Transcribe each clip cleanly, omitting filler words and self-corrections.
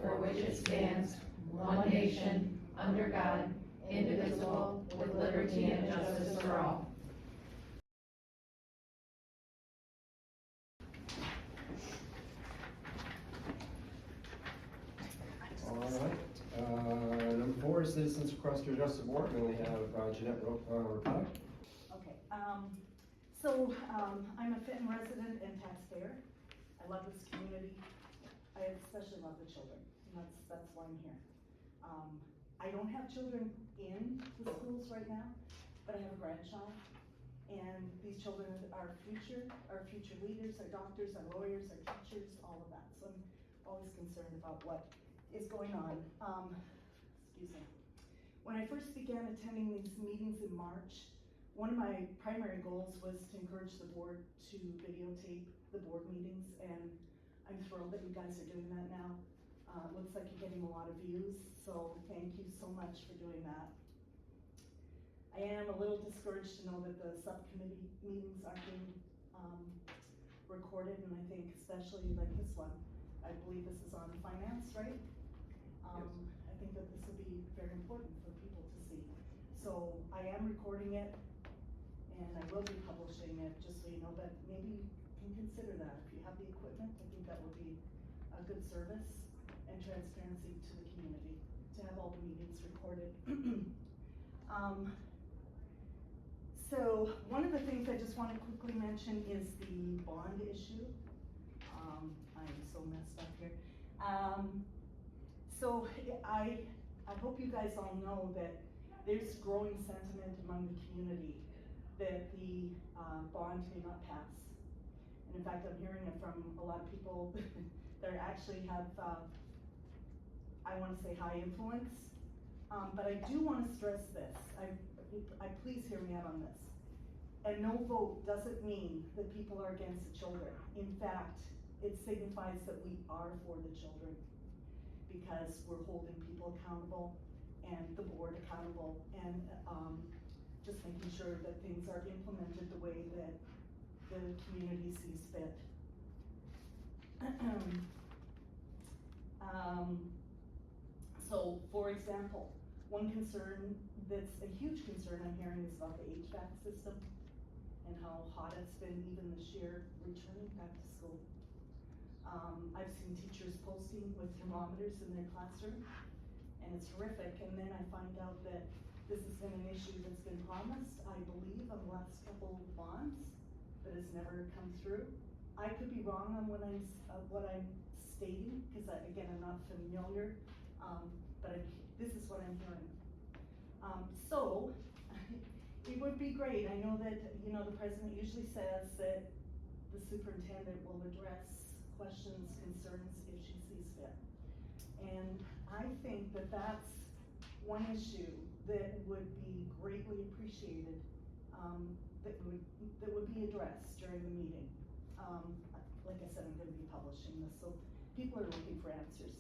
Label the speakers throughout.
Speaker 1: for which it stands, one nation, under God, indivisible, with liberty and justice for all.
Speaker 2: Number 4 is citizens request to address the board. We only have Jeanette reply.
Speaker 3: Okay, I'm a Fenton resident and taxpayer. I love this community. I especially love the children, and that's why I'm here. I don't have children in the schools right now, but I have a grandchild, and these children are our future leaders, our doctors, our lawyers, our teachers, all of that. So I'm always concerned about what is going on. Excuse me. When I first began attending these meetings in March, one of my primary goals was to encourage the board to videotape the board meetings, and I'm thrilled that you guys are doing that now. It looks like you're getting a lot of views, so thank you so much for doing that. I am a little discouraged to know that the subcommittee meetings aren't being recorded, and I think especially like this one, I believe this is on finance, right?
Speaker 2: Yes.
Speaker 3: I think that this will be very important for people to see. So I am recording it, and I will be publishing it, just so you know, but maybe you can consider that. If you have the equipment, I think that would be a good service and transparency to the community, to have all the meetings recorded. So one of the things I just want to quickly mention is the bond issue. I'm so messed up here. So I hope you guys all know that there's growing sentiment among the community that the bond may not pass. And in fact, I'm hearing it from a lot of people that actually have, I want to say high influence. But I do want to stress this. I please hear me out on this. A no vote doesn't mean that people are against the children. In fact, it signifies that we are for the children, because we're holding people accountable and the board accountable, and just making sure that things are implemented the way that the community sees fit. So, for example, one concern that's a huge concern I'm hearing is about the HVAC system and how hot it's been even this year returning back to school. I've seen teachers posting with thermometers in their classroom, and it's horrific. And then I find out that this has been an issue that's been promised, I believe, on the last couple of bonds, but has never come through. I could be wrong on what I'm stating, because again, I'm not familiar, but this is what I'm hearing. So it would be great. I know that, you know, the president usually says that the superintendent will address questions, concerns if she sees fit. And I think that that's one issue that would be greatly appreciated, that would be addressed during the meeting. Like I said, I'm going to be publishing this, so people are looking for answers.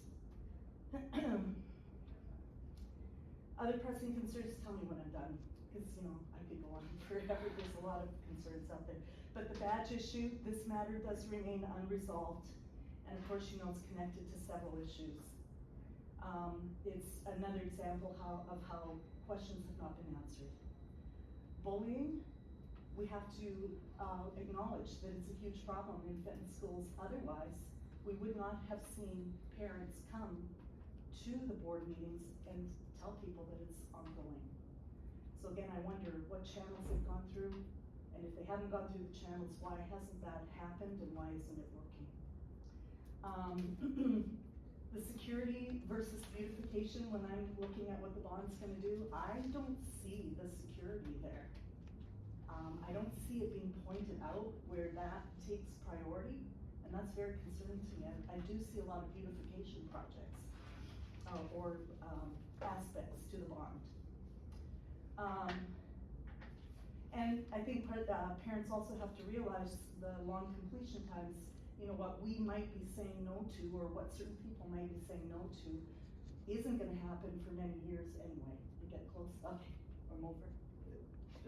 Speaker 3: Other pressing concerns, tell me when I'm done, because you know, I could go on forever. There's a lot of concerns out there. But the badge issue, this matter does remain unresolved, and of course, you know, it's connected to several issues. It's another example of how questions have not been answered. Bullying, we have to acknowledge that it's a huge problem in Fenton schools. Otherwise, we would not have seen parents come to the board meetings and tell people that it's ongoing. So again, I wonder what channels they've gone through, and if they haven't gone through the channels, why hasn't that happened and why isn't it working? The security versus beautification, when I'm looking at what the bond's gonna do, I don't see the security there. I don't see it being pointed out where that takes priority, and that's very concerning to me. I do see a lot of beautification projects or aspects to the bond. And I think parents also have to realize the long completion times. You know, what we might be saying no to, or what certain people might be saying no to, isn't going to happen for many years anyway. You get close. Okay, I'm over.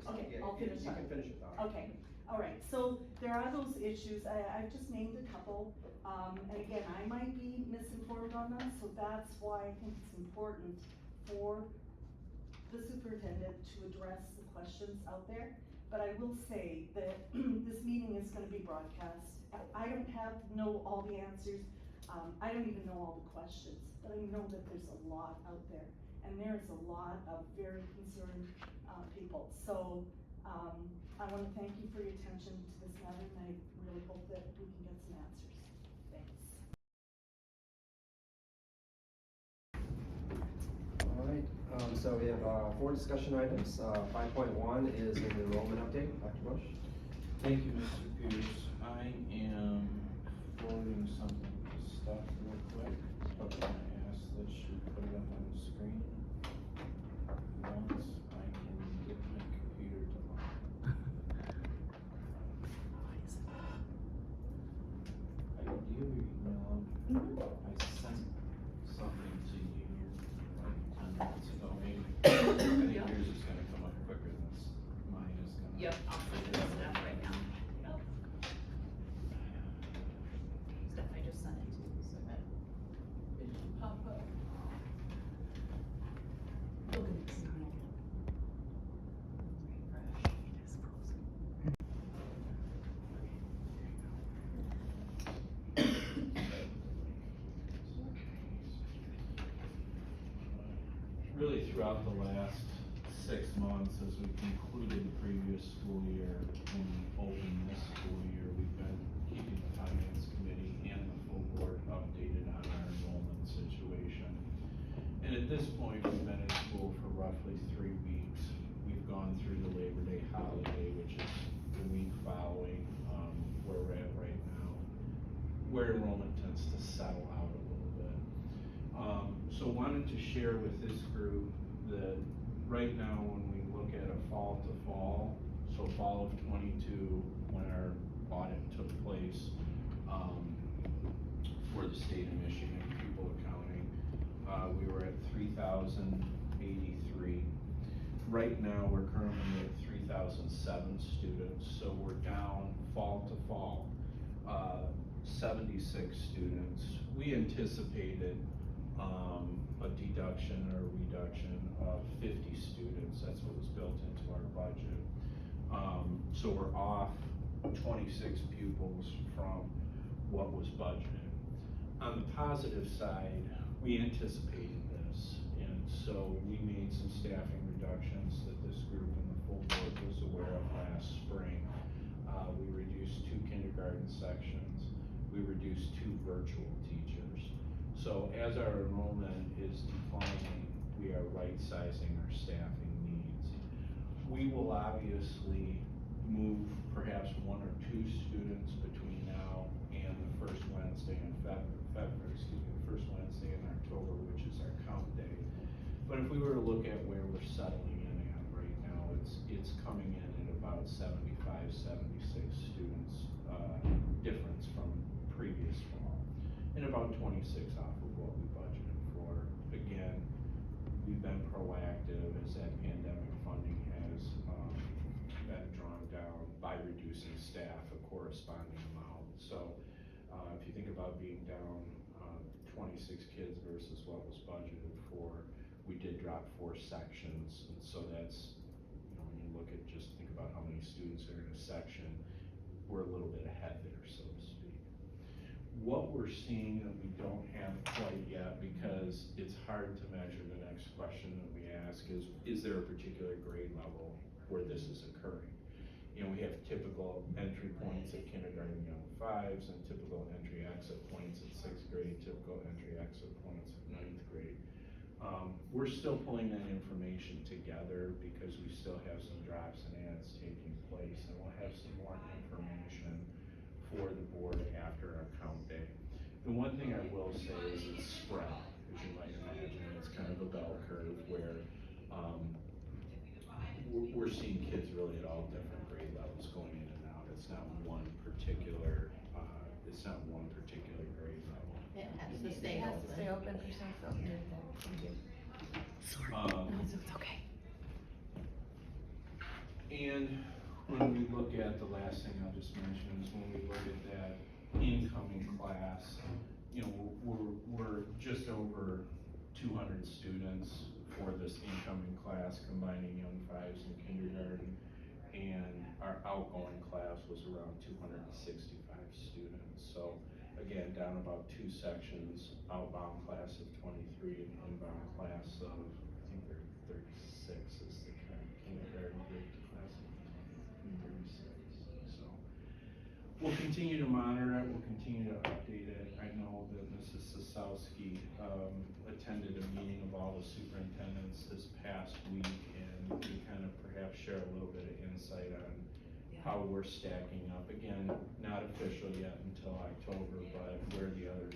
Speaker 3: Okay, I'll finish up.
Speaker 2: You can finish it though.
Speaker 3: Okay, all right. So there are those issues. I've just named a couple, and again, I might be misinformed. voted on them, so that's why I think it's important for the superintendent to address the questions out there. But I will say that this meeting is gonna be broadcast. I don't know all the answers, I don't even know all the questions, but I know that there's a lot out there. And there's a lot of very concerned, people. So, I wanna thank you for your attention to this matter, and I really hope that we can get some answers. Thanks.
Speaker 2: All right, so we have, 4 discussion items. 5.1 is an enrollment update. Dr. Bush?
Speaker 4: Thank you, Mr. Pierce. I am forwarding something to Steph real quick.
Speaker 2: Okay.
Speaker 4: I asked that she put it up on the screen. Once I can get my computer to lock. Do you have your email? I sent something to you like 10 minutes ago, maybe. I think yours is gonna come up quicker than mine is gonna.
Speaker 1: Yep, I'll send you stuff right now. Yep. Stuff I just sent it to you, so that it should pop up. Look at this.
Speaker 4: Really throughout the last 6 months, as we concluded the previous school year and opened this school year, we've been keeping the finance committee and the full board updated on our enrollment situation. And at this point, we've been in school for roughly 3 weeks. We've gone through the Labor Day holiday, which is the week following where we're at right now, where enrollment tends to settle out a little bit. So wanted to share with this group that right now when we look at a fall to fall, so fall of 22, when our audit took place for the state of Michigan, pupil accounting, we were at 3,083. Right now we're currently at 3,007 students, so we're down fall to fall 76 students. We anticipated a deduction or reduction of 50 students. That's what was built into our budget. So we're off 26 pupils from what was budgeted. On the positive side, we anticipated this, and so we made some staffing reductions that this group and the full board was aware of last spring. We reduced 2 kindergarten sections. We reduced 2 virtual teachers. So as our enrollment is declining, we are right-sizing our staffing needs. We will obviously move perhaps 1 or 2 students between now and the first Wednesday in first Wednesday in October, which is our count day. But if we were to look at where we're settling in at right now, it's coming in at about 75, 76 students difference from previous fall, and about 26 off of what we budgeted for. Again, we've been proactive as that pandemic funding has been drawn down by reducing staff a corresponding amount. So if you think about being down 26 kids versus what was budgeted for, we did drop 4 sections, and so that's, when you look at, just think about how many students are in a section, we're a little bit ahead there, so to speak. What we're seeing that we don't have quite yet, because it's hard to measure, the next question that we ask is there a particular grade level where this is occurring? We have typical entry points at kindergarten young 5s and typical entry exit points at 6th grade, typical entry exit points at 9th grade. We're still pulling that information together because we still have some drops and adds taking place, and we'll have some more information for the board after our count day. The one thing I will say is it's spread, as you might imagine. It's kind of a bell curve where we're seeing kids really at all different grade levels going in and out. It's not one particular grade level.
Speaker 1: It has to stay open.
Speaker 5: It has to stay open for some folks.
Speaker 1: It's okay.
Speaker 4: And when we look at, the last thing I'll just mention is when we look at that incoming class, we're we're just over 200 students for this incoming class, combining young fives and kindergarten. And our outgoing class was around 265 students. So again, down about 2 sections, outbound class of 23 and inbound class of, I think they're 36 is the current kindergarten grade class of 36. So we'll continue to monitor it, we'll continue to update it. I know that Mrs. Sosowski attended a meeting of all the superintendents this past week, and we kind of perhaps share a little bit of insight on how we're stacking up. Again, not official yet until October, but where the other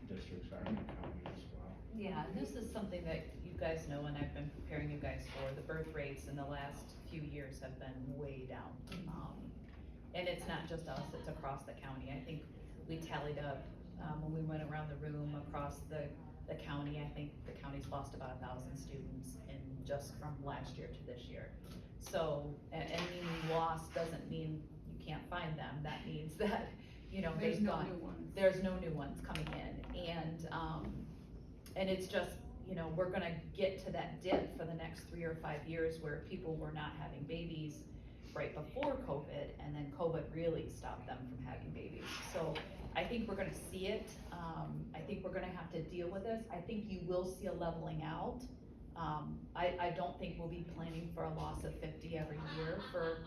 Speaker 4: districts are in the county as well.
Speaker 5: Yeah, and this is something that you guys know and I've been preparing you guys for. The birth rates in the last few years have been way down. And it's not just us, it's across the county. I think we tallied up, when we went around the room across the county, I think the county's lost about 1,000 students in just from last year to this year. So, and meaning lost doesn't mean you can't find them. That means that, you know, they've gone. There's no new ones coming in. And it's just, you know, we're gonna get to that dip for the next 3 or 5 years where people were not having babies right before COVID, and then COVID really stopped them from having babies. So I think we're gonna see it. I think we're gonna have to deal with this. I think you will see a leveling out. I don't think we'll be planning for a loss of 50 every year for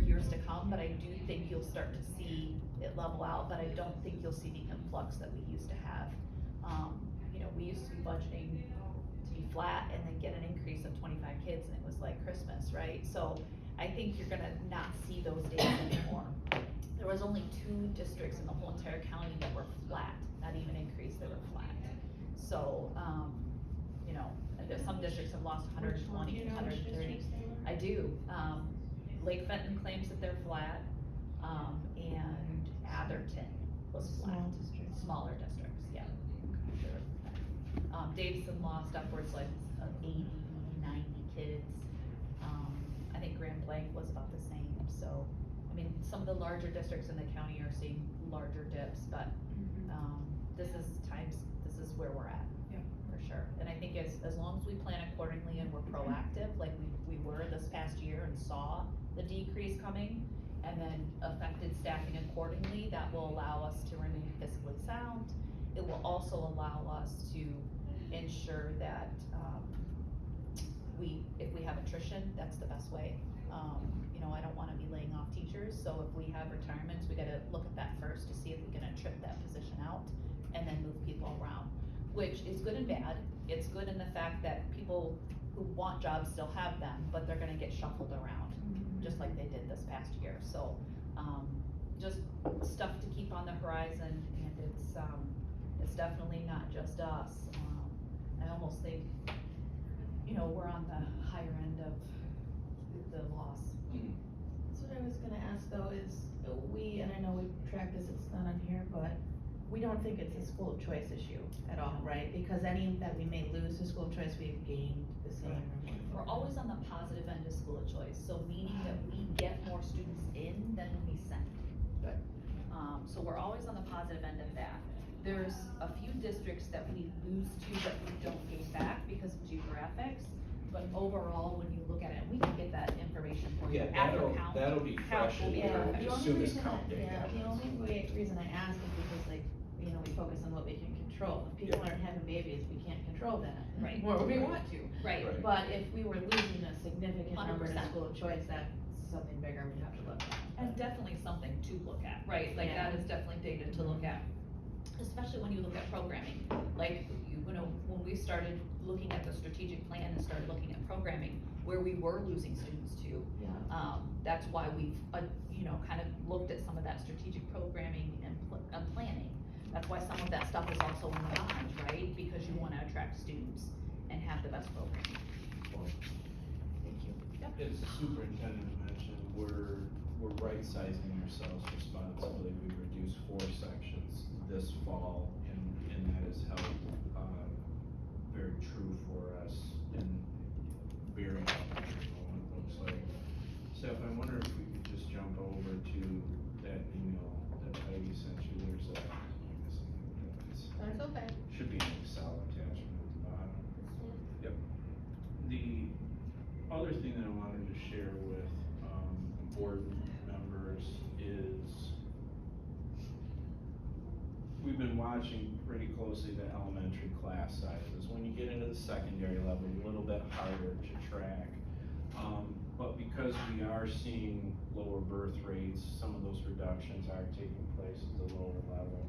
Speaker 5: years to come, but I do think you'll start to see it level out, but I don't think you'll see the influx that we used to have. You know, we used to be budgeting to be flat and then get an increase of 25 kids, and it was like Christmas, right? So I think you're gonna not see those days anymore. There was only 2 districts in the whole entire county that were flat, not even increased, they were flat. So, you know, there's some districts have lost 120, 130. I do. Lake Fenton claims that they're flat, and Atherton was flat. Smaller districts, yeah. Davidson lost upwards like of 80, 90 kids. I think Grand Blanc was about the same. So, I mean, some of the larger districts in the county are seeing larger dips, but this is where we're at.
Speaker 1: Yeah.
Speaker 5: For sure. And I think as long as we plan accordingly and we're proactive, like we were this past year and saw the decrease coming, and then affected staffing accordingly, that will allow us to remain fiscally sound. It will also allow us to ensure that if we have attrition, that's the best way. You know, I don't wanna be laying off teachers, so if we have retirements, we gotta look at that first to see if we can trip that position out and then move people around, which is good and bad. It's good in the fact that people who want jobs still have them, but they're gonna get shuffled around, just like they did this past year. So, just stuff to keep on the horizon, and it's definitely not just us. I almost think, you know, we're on the higher end of the loss.
Speaker 1: That's what I was gonna ask though, is and I know we track this, it's not on here, but we don't think it's a school choice issue at all, right? Because any that we may lose to school choice, we've gained the same.
Speaker 5: We're always on the positive end of school of choice, so meaning that we get more students in than we send.
Speaker 1: Good.
Speaker 5: So we're always on the positive end of that. There's a few districts that we lose to that we don't gain back because of geographics, but overall, when you look at it, we can get that information for you
Speaker 4: Yeah,
Speaker 5: after count.
Speaker 4: that'll be
Speaker 5: Count
Speaker 4: fresh
Speaker 5: will be
Speaker 4: in there
Speaker 5: perfect.
Speaker 4: as soon as count day
Speaker 1: The only reason I ask is because like, you know, we focus on what we can control. If people aren't having babies, we can't control that.
Speaker 5: Right.
Speaker 1: Or we want to.
Speaker 5: Right.
Speaker 4: Right.
Speaker 1: But if we were losing a significant number to
Speaker 5: 100%.
Speaker 1: school of choice, that's something bigger we have to look at.
Speaker 5: And definitely something to look at, right? Like
Speaker 1: Yeah.
Speaker 5: that is definitely data to look at, especially when you look at programming. Like, you know, when we started looking at the strategic plan and started looking at programming, where we were losing students to,
Speaker 1: Yeah.
Speaker 5: that's why we've, you know, kind of looked at some of that strategic programming and planning. That's why some of that stuff is also in the bonds, right? Because you wanna attract students and have the best programming.
Speaker 1: Thank you.
Speaker 4: As the superintendent mentioned, we're right-sizing ourselves responsibly. We reduced 4 sections this fall, and that has held, very true for us in very enrollment looks like. Steph, I wonder if we could just jump over to that email that Heidi sent you. There's a,
Speaker 1: That's okay.
Speaker 4: should be board members is we've been watching pretty closely the elementary class sizes. When you get into the secondary level, a little bit harder to track. But because we are seeing lower birth rates, some of those reductions are taking place at the lower level.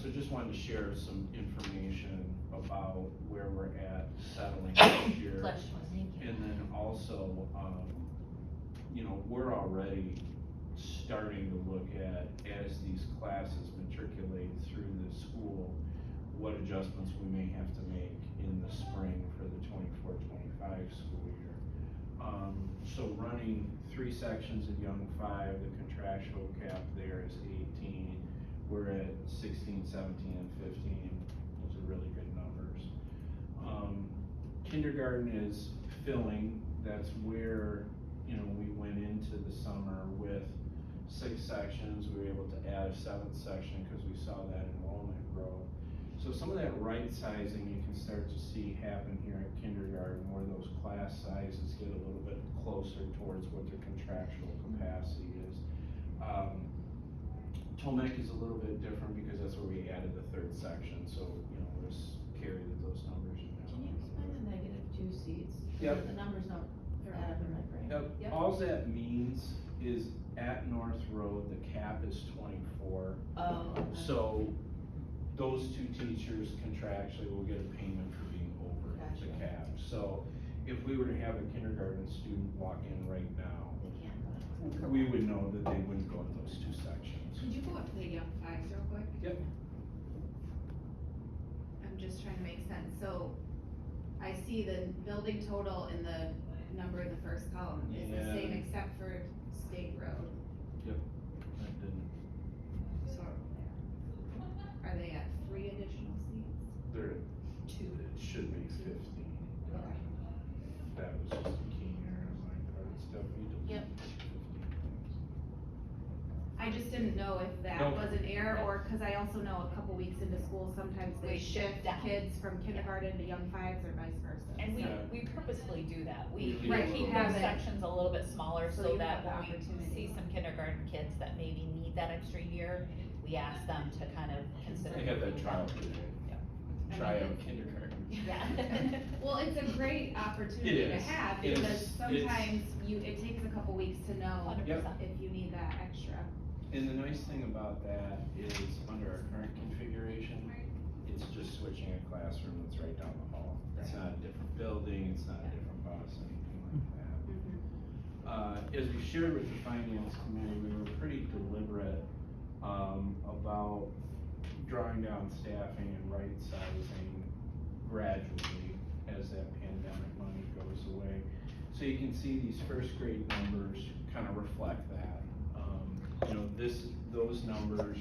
Speaker 4: So just wanted to share some information about where we're at settling this year. And then also, you know, we're already starting to look at, as these classes matriculate through the school, what adjustments we may have to make in the spring for the 24-25 school year. So running 3 sections at Young 5, the contractual cap there is 18. We're at 16, 17, and 15. Those are really good numbers. Kindergarten is filling. That's where, you know, we went into the summer with 6 sections. We were able to add a 7th section because we saw that enrollment grow. So some of that right sizing you can start to see happen here at kindergarten, where those class sizes get a little bit closer towards what their contractual capacity is. Tomek is a little bit different because that's where we added the 3rd section, so, you know, we'll just carry those numbers in there.
Speaker 1: Can you explain the -2 seats?
Speaker 2: Yep.
Speaker 1: The numbers don't add up in my brain.
Speaker 4: Yep. All that means is at North Road, the cap is 24.
Speaker 1: Oh, okay.
Speaker 4: So those 2 teachers contractually will get a payment for being over the
Speaker 1: Gotcha.
Speaker 4: cap. So if we were to have a kindergarten student walk in right now,
Speaker 1: They can't.
Speaker 4: we would know that they wouldn't go in those 2 sections.
Speaker 6: Could you go up to the Young Fives real quick?
Speaker 4: Yep.
Speaker 6: I'm just trying to make sense, so I see the building total in the number in the first column is the same
Speaker 4: Yeah.
Speaker 6: except for State Road,
Speaker 4: Yep. That didn't,
Speaker 6: so are they at 3 additional seats?
Speaker 4: there, it should make 15.
Speaker 6: Okay.
Speaker 4: That was just a key error on my part, stuff we did.
Speaker 1: Yep.
Speaker 4: 15.
Speaker 6: I just didn't know if that
Speaker 4: Nope.
Speaker 6: was an error, or, cause I also know a couple weeks into school, sometimes they
Speaker 5: We shift
Speaker 6: shift
Speaker 5: down.
Speaker 6: kids from kindergarten to Young Fives or vice versa.
Speaker 5: And
Speaker 4: Yeah.
Speaker 5: we purposefully do that. We
Speaker 4: We Right,
Speaker 5: keep
Speaker 6: keep
Speaker 5: those
Speaker 6: it.
Speaker 5: sections a little bit smaller
Speaker 6: So
Speaker 5: so
Speaker 6: you
Speaker 5: that
Speaker 6: have the
Speaker 5: when we
Speaker 6: opportunity.
Speaker 5: see some kindergarten kids that maybe need that extra year, we ask them to kind of consider.
Speaker 4: They have that
Speaker 5: moving
Speaker 4: trial
Speaker 5: them.
Speaker 4: period.
Speaker 6: I
Speaker 4: Try
Speaker 6: mean,
Speaker 4: out
Speaker 6: it's-
Speaker 4: kindergarten.
Speaker 5: Yeah.
Speaker 6: Well, it's a great opportunity
Speaker 4: It
Speaker 6: to
Speaker 4: is.
Speaker 6: have,
Speaker 4: It
Speaker 6: because
Speaker 4: is.
Speaker 6: sometimes it takes a couple weeks to know
Speaker 5: 100%.
Speaker 6: if you need that extra.
Speaker 4: And the nice thing about that is, under our current configuration, it's just switching a classroom that's right down the hall. It's not a different building, it's not a different bus, anything like that. As we shared with the finance committee, we were pretty deliberate, about drawing down staffing and right sizing gradually as that pandemic money goes away. So you can see these 1st grade numbers kind of reflect that. You know, those numbers,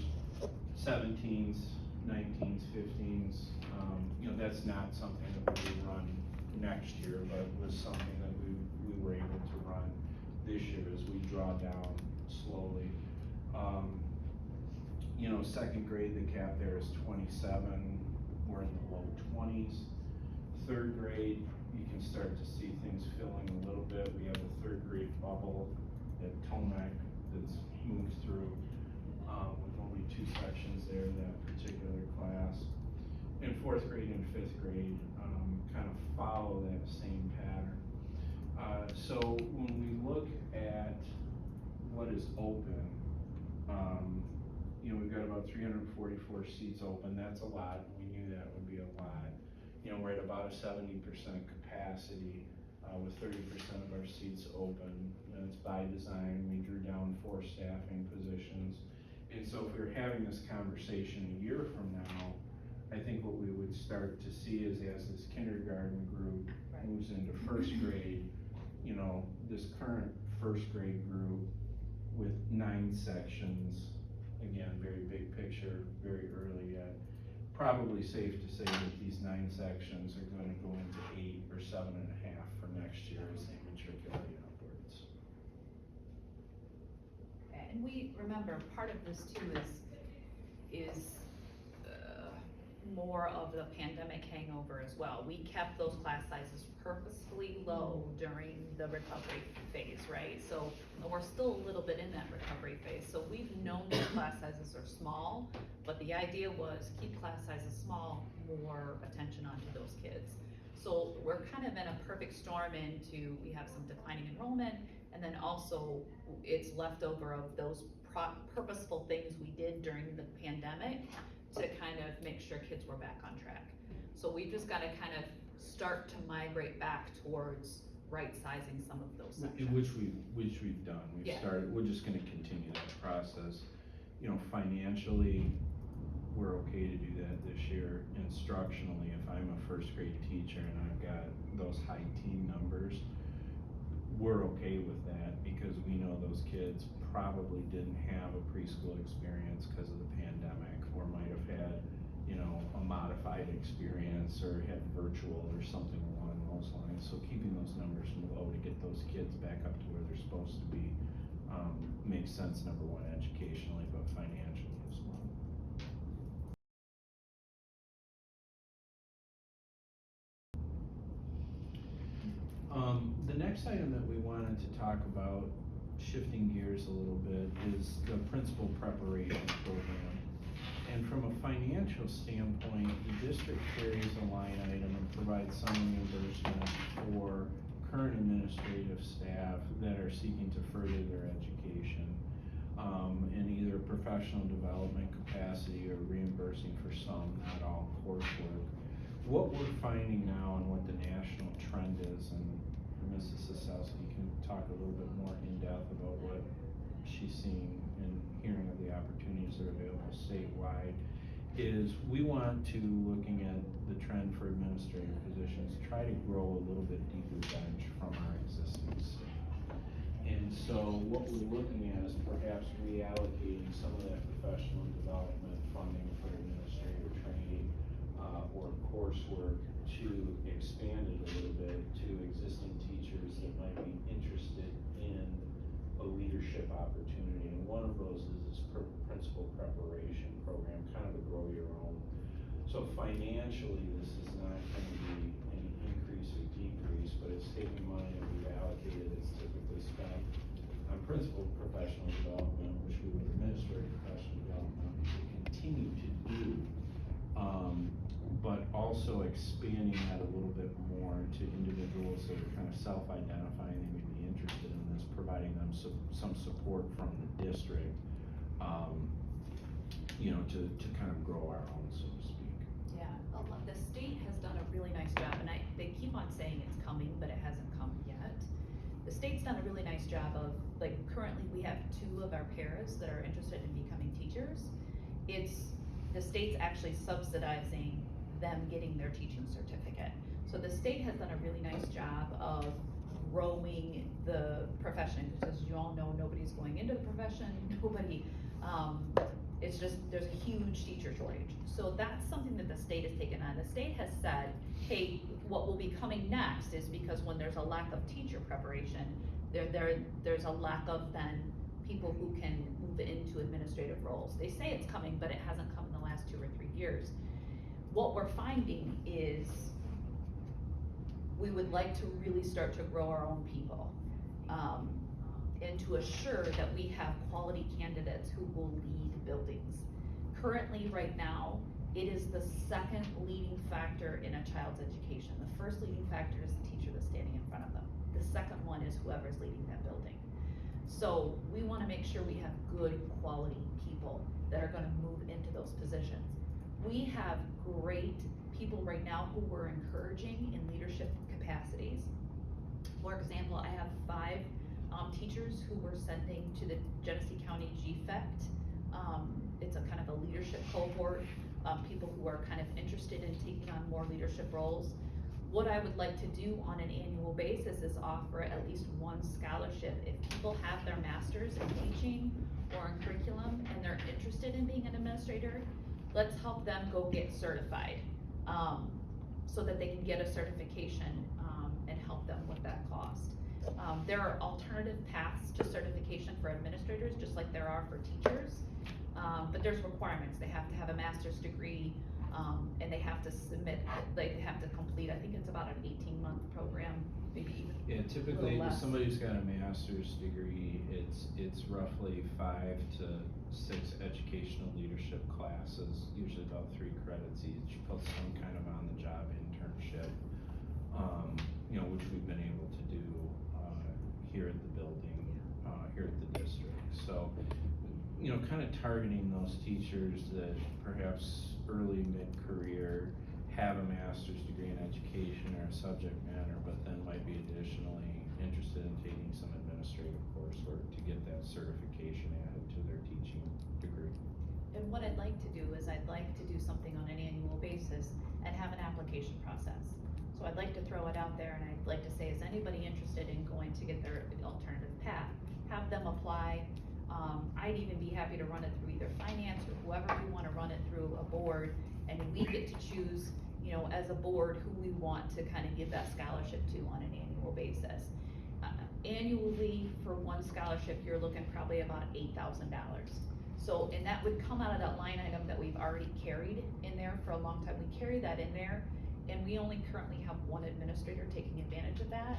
Speaker 4: 17s, 19s, 15s, you know, that's not something that we run next year, but was something that we were able to run this year as we draw down slowly. You know, 2nd grade, the cap there is 27, we're in the low 20s. 3rd grade, you can start to see things filling a little bit. We have a 3rd grade bubble at Tomek that's moved through, with only 2 sections there, that particular class. And 4th grade and 5th grade, kind of follow that same pattern. So when we look at what is open, you know, we've got about 344 seats open. That's a lot. We knew that would be a lot. You know, we're at about a 70% capacity, with 30% of our seats open. It's by design. We drew down 4 staffing positions. And so if we were having this conversation a year from now, I think what we would start to see is, as this kindergarten group moves into 1st grade, you know, this current 1st grade group with 9 sections, again, very big picture, very early yet, probably safe to say that these 9 sections are going to go into 8 or 7.5 for next year as they matriculate upwards.
Speaker 5: And we, remember, part of this too is more of the pandemic hangover as well. We kept those class sizes purposefully low during the recovery phase, right? So we're still a little bit in that recovery phase. So we've known that class sizes are small, but the idea was keep class sizes small, more attention onto those kids. So we're kind of in a perfect storm into, we have some declining enrollment, and then also it's leftover of those purposeful things we did during the pandemic to kind of make sure kids were back on track. So we've just gotta kind of start to migrate back towards right-sizing some of those sections.
Speaker 4: Which we've done,
Speaker 5: Yeah.
Speaker 4: we're just gonna continue that process. You know, financially, we're okay to do that this year. Instructionally, if I'm a first grade teacher and I've got those high teen numbers, we're okay with that because we know those kids probably didn't have a preschool experience because of the pandemic, or might have had, you know, a modified experience or had virtual or something along those lines. So keeping those numbers low to get those kids back up to where they're supposed to be makes sense, number one, educationally, but financially as well. The next item that we wanted to talk about, shifting gears a little bit, is the principal preparation program. And from a financial standpoint, the district carries a line item and provides some reimbursement for current administrative staff that are seeking to further their education in either professional development capacity or reimbursing for some, not all, coursework. What we're finding now and what the national trend is, and Mrs. Sisowski can talk a little bit more in depth about what she's seeing and hearing of the opportunities that are available statewide, is we want to, looking at the trend for administrative positions, try to grow a little bit deeper bench from our existing staff. And so what we're looking at is perhaps reallocating some of that professional development funding for administrative training or coursework to expand it a little bit to existing teachers that might be interested in a leadership opportunity. And one of those is this principal preparation program, kind of a grow your own. So financially, this is not going to be any increase or decrease, but it's taking money that we've allocated that's typically spent on principal professional development, which we would administrative professional development we continue to do, but also expanding that a little bit more to individuals that are kind of self-identifying they may be interested in this, providing them some support from the district, you know, to kind of grow our own, so to speak.
Speaker 5: Yeah, the state has done a really nice job, and they keep on saying it's coming, but it hasn't come yet. The state's done a really nice job of, like, currently we have 2 of our paras that are interested in becoming teachers. The state's actually subsidizing them getting their teaching certificate. So the state has done a really nice job of growing the profession, because as you all know, nobody's going into the profession, it's just, there's a huge teacher shortage. So that's something that the state has taken on. The state has said, hey, what will be coming next is, because when there's a lack of teacher preparation, there's a lack of then people who can move into administrative roles. They say it's coming, but it hasn't come in the last 2 or 3 years. What we're finding is we would like to really start to grow our own people, and to assure that we have quality candidates who will lead buildings. Currently, right now, it is the second leading factor in a child's education. The first leading factor is the teacher that's standing in front of them. The second one is whoever's leading that building. So we want to make sure we have good quality people that are going to move into those positions. We have great people right now who we're encouraging in leadership capacities. For example, I have 5 teachers who we're sending to the Genesee County GFECT. It's a kind of a leadership cohort, people who are kind of interested in taking on more leadership roles. What I would like to do on an annual basis is offer at least 1 scholarship. If people have their master's in teaching or in curriculum and they're interested in being an administrator, let's help them go get certified, so that they can get a certification and help them with that cost. There are alternative paths to certification for administrators, just like there are for teachers, but there's requirements. They have to have a master's degree, And they have to submit, like, they have to complete, I think it's about an 18-month program, maybe even.
Speaker 4: Yeah, typically,
Speaker 5: less.
Speaker 4: somebody who's got a master's degree, it's roughly 5 to 6 educational leadership classes, usually about 3 credits each, plus some kind of on-the-job internship, which we've been able to do, here at the building, here at the district. So, kind of targeting those teachers that perhaps early, mid-career have a master's degree in education or subject matter, but then might be additionally interested in taking some administrative coursework to get that certification added to their teaching degree.
Speaker 5: And what I'd like to do is I'd like to do something on an annual basis and have an application process. So I'd like to throw it out there, and I'd like to say, is anybody interested in going to get their alternative path? Have them apply. I'd even be happy to run it through either finance or whoever we wanna run it through a board, and we get to choose, as a board, who we want to kind of give that scholarship to on an annual basis. Annually, for one scholarship, you're looking probably about $8,000. So, and that would come out of that line item that we've already carried in there for a long time. We carry that in there, and we only currently have one administrator taking advantage of that,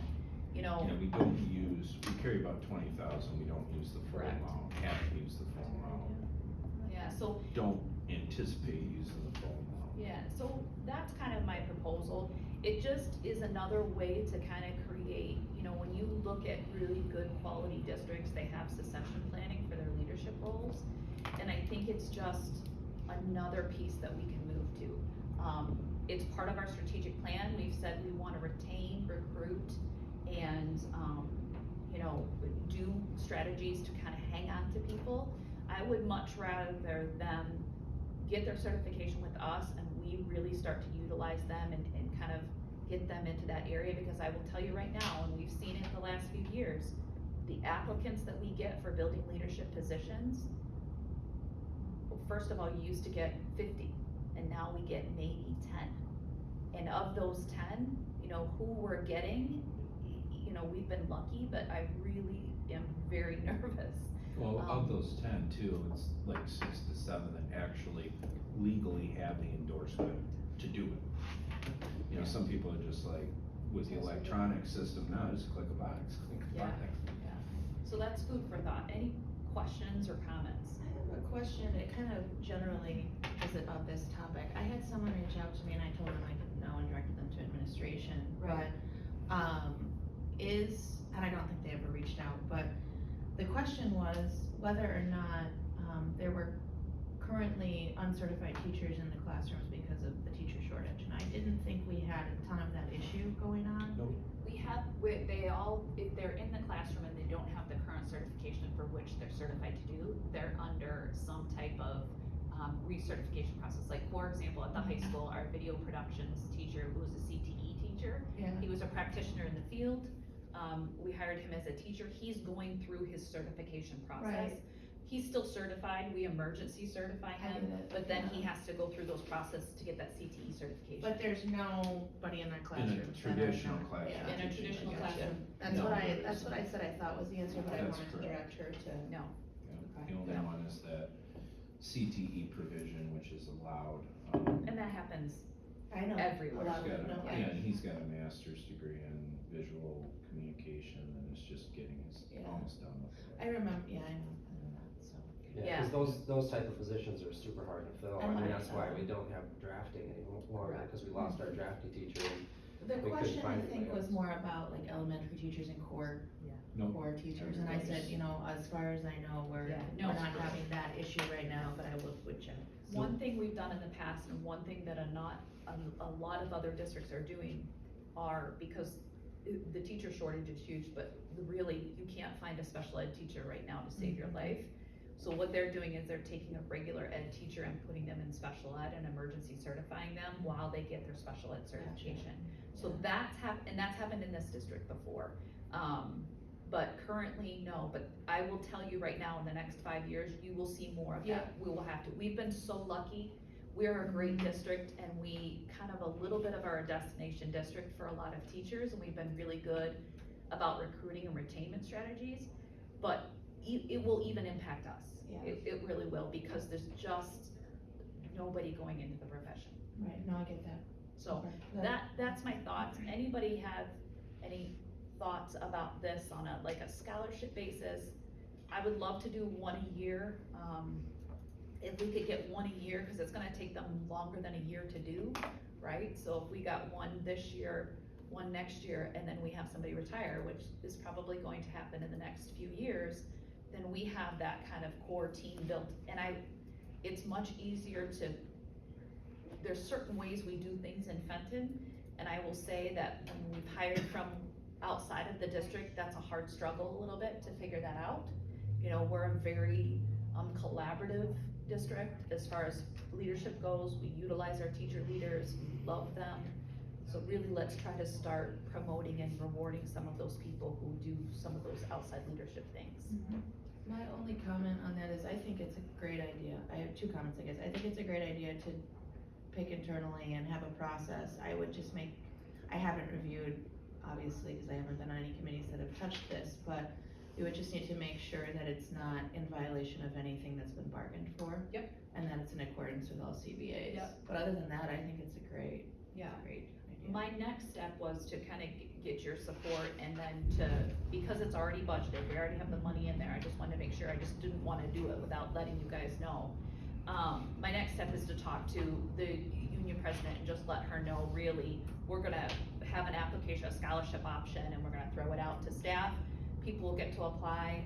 Speaker 4: Yeah, we don't use, we carry about 20,000, we don't use the full
Speaker 5: Correct.
Speaker 4: amount, haven't used the full amount.
Speaker 5: Yeah, so,
Speaker 4: Don't anticipate using the full amount.
Speaker 5: yeah, so that's kind of my proposal. It just is another way to kind of create, when you look at really good quality districts, they have succession planning for their leadership roles. And I think it's just another piece that we can move to. It's part of our strategic plan. We've said we want to retain, recruit, and, do strategies to kind of hang on to people. I would much rather them get their certification with us and we really start to utilize them and kind of get them into that area, because I will tell you right now, and we've seen it the last few years, the applicants that we get for building leadership positions, first of all, you used to get 50, and now we get maybe 10. And of those 10, who we're getting, we've been lucky, but I really am very nervous.
Speaker 4: Well, of those 10 too, it's like 6 to 7 that actually legally have the endorsement to do it. Some people are just like, with the electronic system now, just click a box, click a
Speaker 5: Yeah.
Speaker 4: box.
Speaker 5: So that's food for thought. Any questions or comments?
Speaker 1: I have a question, it kind of generally is about this topic. I had someone reach out to me and I told them I didn't know and directed them to administration,
Speaker 5: Right.
Speaker 1: but, and I don't think they ever reached out, but the question was whether or not, there were currently uncertified teachers in the classrooms because of the teacher shortage, and I didn't think we had a ton of that issue going on.
Speaker 4: Nope.
Speaker 5: We have, if they're in the classroom and they don't have the current certification for which they're certified to do, they're under some type of recertification process. Like, for example, at the high school, our video productions teacher, who was a CTE teacher,
Speaker 1: Yeah.
Speaker 5: he was a practitioner in the field. We hired him as a teacher. He's going through his certification process.
Speaker 1: Right.
Speaker 5: He's still certified. We emergency certify
Speaker 1: I
Speaker 5: him,
Speaker 1: get it,
Speaker 5: but then he
Speaker 1: yeah.
Speaker 5: has to go through those processes to get that CTE certification.
Speaker 1: But there's nobody in that
Speaker 4: In
Speaker 1: classroom.
Speaker 4: a traditional
Speaker 1: that I know.
Speaker 4: classroom.
Speaker 1: Yeah.
Speaker 5: In a traditional
Speaker 1: Gotcha.
Speaker 5: classroom.
Speaker 1: That's
Speaker 4: No,
Speaker 1: what
Speaker 4: there
Speaker 1: that's what I
Speaker 4: isn't.
Speaker 1: said I thought was the answer, but I
Speaker 4: That's
Speaker 1: wanted to
Speaker 4: correct.
Speaker 1: direct her to.
Speaker 5: No.
Speaker 4: The only
Speaker 1: Yeah.
Speaker 4: one is that CTE provision, which is allowed.
Speaker 5: And that happens
Speaker 1: I know.
Speaker 5: everywhere.
Speaker 1: A lot of
Speaker 4: He's
Speaker 1: them
Speaker 4: got
Speaker 1: don't.
Speaker 4: a- Yeah, and he's got a master's degree in visual communication and is just getting his,
Speaker 1: Yeah.
Speaker 4: almost done with it.
Speaker 1: I remember, yeah, I know that, so.
Speaker 5: Yeah.
Speaker 2: Cause those type of positions are super hard to fill,
Speaker 1: And
Speaker 2: I mean,
Speaker 1: like,
Speaker 2: that's why we don't have drafting anymore,
Speaker 5: Correct.
Speaker 2: because we lost our drafting teacher.
Speaker 1: The
Speaker 2: We couldn't
Speaker 1: question, I
Speaker 2: find
Speaker 1: think,
Speaker 2: anybody
Speaker 1: was
Speaker 2: else.
Speaker 1: more about like elementary teachers and core
Speaker 4: Nope.
Speaker 1: teachers, and I said, as far as I know, we're
Speaker 5: Yeah.
Speaker 1: not
Speaker 4: No.
Speaker 1: having that issue right now, but I would check.
Speaker 5: One thing we've done in the past, and one thing that a lot of other districts are doing, are, because the teacher shortage is huge, but really, you can't find a special ed teacher right now to save your life. So what they're doing is they're taking a regular ed teacher and putting them in special ed and emergency certifying them while they get their special ed certification. So that's happened in this district before. But currently, no, but I will tell you right now, in the next 5 years, you will see more of that. We will have to, we've been so lucky. We're a great district, and we kind of a little bit of our destination district for a lot of teachers, and we've been really good about recruiting and retainment strategies. But it will even impact us.
Speaker 1: Yeah.
Speaker 5: It really will, because there's just nobody going into the profession.
Speaker 1: Right, no, I get that.
Speaker 5: So
Speaker 1: Okay.
Speaker 5: that's my thoughts. Anybody have any thoughts about this on a scholarship basis? I would love to do one a year. If we could get one a year, cause it's gonna take them longer than a year to do, right? So if we got one this year, one next year, and then we have somebody retire, which is probably going to happen in the next few years, then we have that kind of core team built. And it's much easier to, there's certain ways we do things in Fenton, and I will say that when we've hired from outside of the district, that's a hard struggle a little bit to figure that out. You know, we're a very collaborative district as far as leadership goes. We utilize our teacher leaders, we love them. So really, let's try to start promoting and rewarding some of those people who do some of those outside leadership things.
Speaker 1: My only comment on that is I think it's a great idea. I have two comments, I guess. I think it's a great idea to pick internally and have a process. I would just I haven't reviewed, obviously, because I haven't been on any committees that have touched this, but we would just need to make sure that it's not in violation of anything that's been bargained for.
Speaker 5: Yep.
Speaker 1: And that it's in accordance with all CBAs.
Speaker 5: Yep.
Speaker 1: But other than that, I think it's a great idea.
Speaker 5: My next step was to kind of get your support, and then because it's already budgeted, we already have the money in there, I just wanted to make sure, I just didn't wanna do it without letting you guys know. My next step is to talk to the union president and just let her know, really, we're gonna have an application, a scholarship option, and we're gonna throw it out to staff. People will get to apply.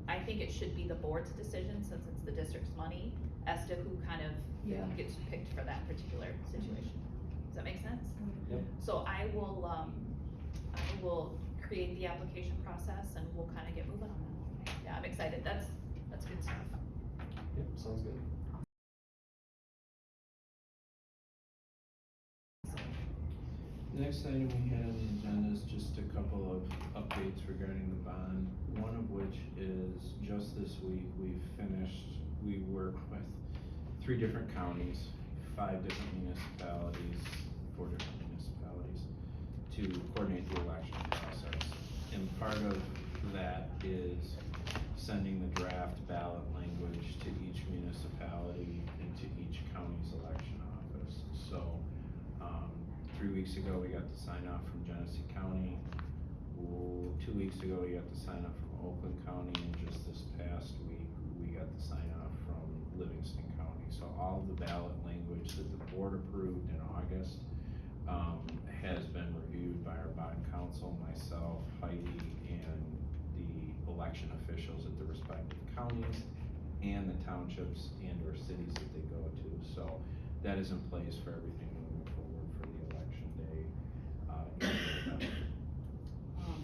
Speaker 5: I think it should be the board's decision, since it's the district's money, as to who kind of gets picked for that particular situation. Does that make sense?
Speaker 2: Yep.
Speaker 5: So I will create the application process, and we'll kind of get moving on that. Yeah, I'm excited. That's good stuff.
Speaker 2: Yep, sounds good.
Speaker 4: The next item we had on the agenda is just a couple of updates regarding the bond. One of which is just this week, we work with 3 different counties, 5 different municipalities, 4 different municipalities to coordinate the election process. And part of that is sending the draft ballot language to each municipality and to each county's election office. So 3 weeks ago, we got the sign off from Genesee County. 2 weeks ago, we got the sign off from Oakland County, and just this past week, we got the sign off from Livingston County. So all of the ballot language that the board approved in August has been reviewed by our bond council, myself, Heidi, and the election officials at the respective counties and the townships and or cities that they go to. So that is in place for everything moving forward for the election day.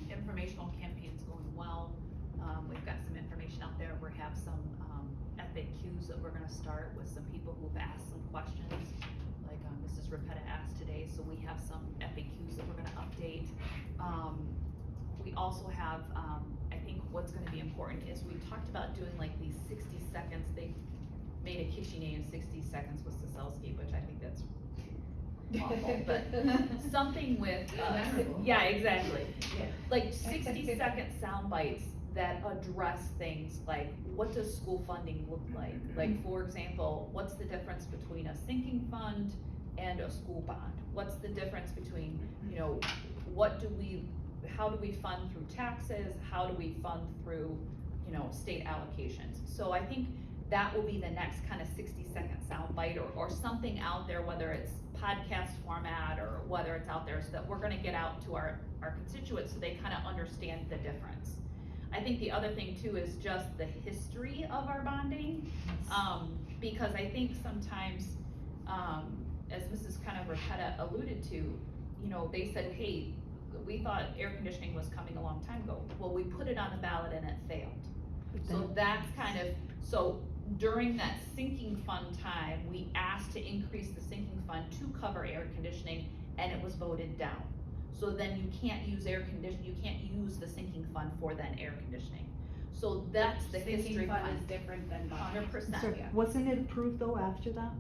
Speaker 5: Informational campaign's going well. We've got some information out there. We have some FAQs that we're gonna start with some people who've asked some questions, like Mrs. Rapetta asked today. So we have some FAQs that we're gonna update. We also have, I think what's gonna be important is we talked about doing like these 60 seconds. They made a kitschy name, 60 seconds with Siselsky, which I think that's awful, but something with, yeah, exactly.
Speaker 1: Yeah.
Speaker 5: Like 60-second sound bites that address things like, what does school funding look like? Like, for example, what's the difference between a sinking fund and a school bond? What's the difference between, you know, how do we fund through taxes? How do we fund through, you know, state allocations? So I think that will be the next kind of 60-second sound bite, or something out there, whether it's podcast format or whether it's out there, so that we're gonna get out to our constituents so they kind of understand the difference. I think the other thing too is just the history of our bonding, because I think sometimes, as Mrs. kind of Rapetta alluded to, you know, they said, hey, we thought air conditioning was coming a long time ago. Well, we put it on the ballot and it failed. So that's kind of, so during that sinking fund time, we asked to increase the sinking fund to cover air conditioning, and it was voted down. So then you can't use air conditioning, you can't use the sinking fund for then air conditioning. So that's the history
Speaker 6: Sinking fund
Speaker 5: behind
Speaker 6: is different than bond.
Speaker 5: 100%,
Speaker 7: So
Speaker 5: yeah.
Speaker 7: wasn't it approved though after that?